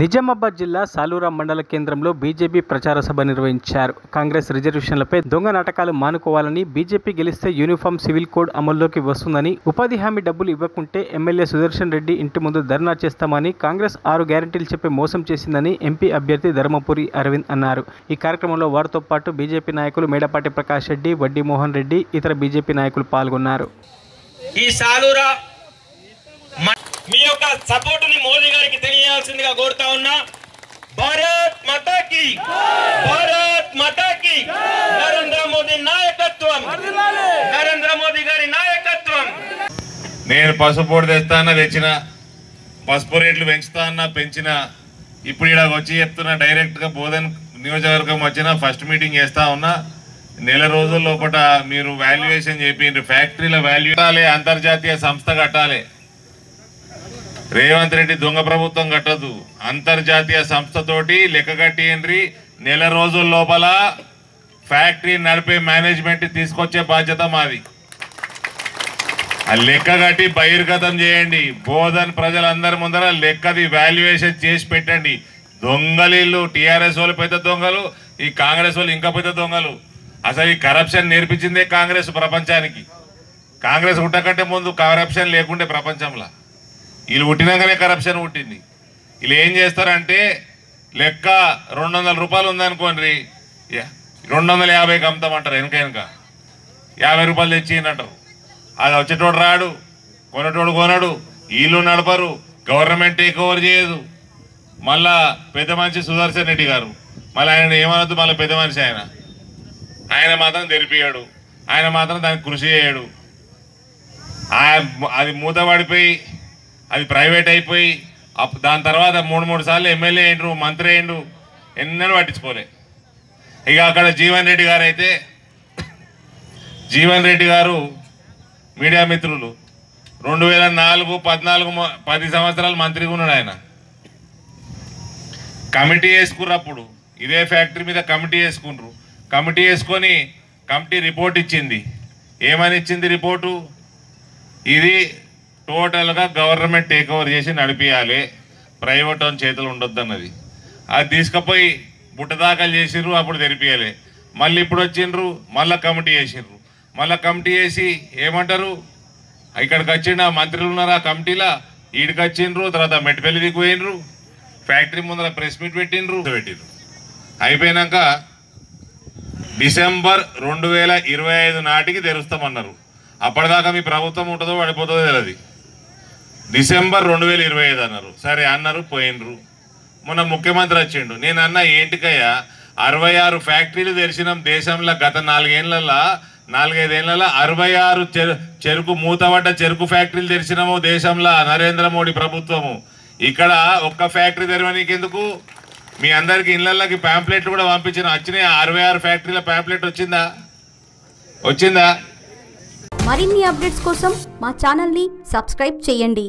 నిజామాబాద్ జిల్లా సాలూరా మండల కేంద్రంలో బీజేపీ ప్రచార సభ నిర్వహించారు. కాంగ్రెస్ రిజర్వేషన్లపై దొంగ నాటకాలు మానుకోవాలని, బీజేపీ గెలిస్తే యూనిఫామ్ సివిల్ కోడ్ అమల్లోకి వస్తుందని, ఉపాధి హామీ డబ్బులు ఇవ్వకుంటే ఎమ్మెల్యే సుదర్శన్ రెడ్డి ఇంటి ముందు ధర్నా చేస్తామని, కాంగ్రెస్ 6 గ్యారెంటీలు చెప్పి మోసం చేసిందని ఎంపీ అభ్యర్థి ధర్మపురి అరవింద్ అన్నారు. ఈ కార్యక్రమంలో వారితో పాటు బీజేపీ నాయకులు మేడపాటి ప్రకాష్ రెడ్డి, వడ్డీ మోహన్ రెడ్డి, ఇతర బీజేపీ నాయకులు పాల్గొన్నారు. ఈ సాలూరా మీ యొక్క సపోర్టుని మోదీ గారికి తెలియాల్సిందిగా కోరుతా ఉన్నా. భారత్ మాతాకి, భారత్ మాతాకి, నరేంద్ర మోదీ నాయకత్వం, నరేంద్ర మోదీ గారి నాయకత్వం. నేను పసుపు పొడి తెస్తానా, తెచ్చిన పసుపు రేట్లు పెంచుతా అన్నా, పెంచిన. ఇప్పుడు ఇక్కడ వచ్చి చెప్తున్నా, డైరెక్ట్గా బోధన్ నియోజకవర్గం వచ్చిన ఫస్ట్ మీటింగ్ చేస్తా ఉన్నా. నెల రోజుల లోపల మీరు వాల్యుయేషన్ చేయండి, ఫ్యాక్టరీల వాల్యూ కట్టాలి, అంతర్జాతీయ సంస్థ కట్టాలి. రేవంత్ రెడ్డి దొంగ ప్రభుత్వం కట్టదు, అంతర్జాతీయ సంస్థతోటి లెక్క కట్టియండి. నెల రోజుల లోపల ఫ్యాక్టరీ నడిపే మేనేజ్మెంట్ తీసుకొచ్చే బాధ్యత మాది. ఆ లెక్క కట్టి బహిర్గతం చేయండి. బోధన్ ప్రజలందరి ముందర లెక్కది వాల్యుయేషన్ చేసి పెట్టండి. దొంగలీళ్ళు టీఆర్ఎస్ వాళ్ళు పెద్ద దొంగలు, ఈ కాంగ్రెస్ వాళ్ళు ఇంకా పెద్ద దొంగలు. అసలు ఈ కరప్షన్ నేర్పించిందే కాంగ్రెస్ ప్రపంచానికి. కాంగ్రెస్ పుట్టకంటే ముందు కరప్షన్ లేకుండే ప్రపంచంలో. వీళ్ళు పుట్టినాకనే కరప్షన్ పుట్టింది. వీళ్ళు ఏం చేస్తారంటే, లెక్క 200 రూపాయలు ఉందనుకోండి, 250కి అమ్ముతామంటారు. వెనక 50 రూపాయలు తెచ్చిందంటారు. అది వచ్చేటోడు రాడు, కొనేటోడు కొనడు, వీళ్ళు నడపరు, గవర్నమెంట్ టేక్ ఓవర్ చేయదు. మళ్ళా పెద్ద మనిషి సుదర్శన్ రెడ్డి గారు, మళ్ళీ ఆయన ఏమనొద్దు, మళ్ళీ పెద్ద మనిషి ఆయన మాత్రం తెలిపియాడు, ఆయన మాత్రం దానికి కృషి చేయడు. అది మూతపడిపోయి అది ప్రైవేట్ అయిపోయి దాని తర్వాత 3 సార్లు ఎమ్మెల్యే అయిండ్రు, మంత్రి అయిండ్రు, ఎన్నడూ పట్టించుకోలే. ఇక అక్కడ జీవన్ రెడ్డి గారు అయితే, జీవన్ రెడ్డి గారు మీడియా మిత్రులు 2004, 14, 10 సంవత్సరాలు మంత్రిగా ఉన్నాడు. ఆయన కమిటీ వేసుకున్నారు. అప్పుడు ఇదే ఫ్యాక్టరీ మీద కమిటీ వేసుకున్నారు. కమిటీ వేసుకొని కమిటీ రిపోర్ట్ ఇచ్చింది. ఏమని ఇచ్చింది రిపోర్టు? ఇది టోటల్గా గవర్నమెంట్ టేక్ ఓవర్ చేసి నడిపియాలి, ప్రైవేట్ ఓన్ చేతులు ఉండొద్దు అన్నది. అది తీసుకుపోయి బుట్టదాఖలు చేసిర్రు, అప్పుడు తెరిపియాలి. మళ్ళీ ఇప్పుడు వచ్చిండ్రు, మళ్ళీ కమిటీ చేసిర్రు. మళ్ళీ కమిటీ చేసి ఏమంటారు, ఇక్కడికి వచ్చిండు, మంత్రులు ఉన్నారు ఆ కమిటీలో, ఈడికి వచ్చిండ్రు, తర్వాత మెట్పల్లి దిగు పోయినరు, ఫ్యాక్టరీ ముందర ప్రెస్ మీట్ పెట్టిండ్రు. అయిపోయినాక డిసెంబర్ 2025 నాటికి తెరుస్తామన్నారు. అప్పటిదాకా మీ ప్రభుత్వం ఉంటుందో పడిపోతుందో తెలియదు. డిసెంబర్ 2025 అన్నారు. సరే అన్నారు, పోయినరు. మొన్న ముఖ్యమంత్రి వచ్చిండు. నేను అన్న, ఏంటికయ్యా 66 ఫ్యాక్టరీలు తెరిచినాం దేశంలో గత 4-5 ఏళ్లలో 66 చెరుకు మూతపడ్డ చెరుకు ఫ్యాక్టరీలు తెరిచినాము దేశంలో నరేంద్ర మోడీ ప్రభుత్వము. ఇక్కడ ఒక్క ఫ్యాక్టరీ తెరవనీకెందుకు? మీ అందరికి ఇళ్లకి ప్యాంప్లెట్లు కూడా పంపించిన. వచ్చినాయి 66 ఫ్యాక్టరీల ప్యాంప్లెట్ వచ్చిందా? మరిన్ని అప్డేట్స్ కోసం మా ఛానల్ని సబ్స్క్రైబ్ చేయండి.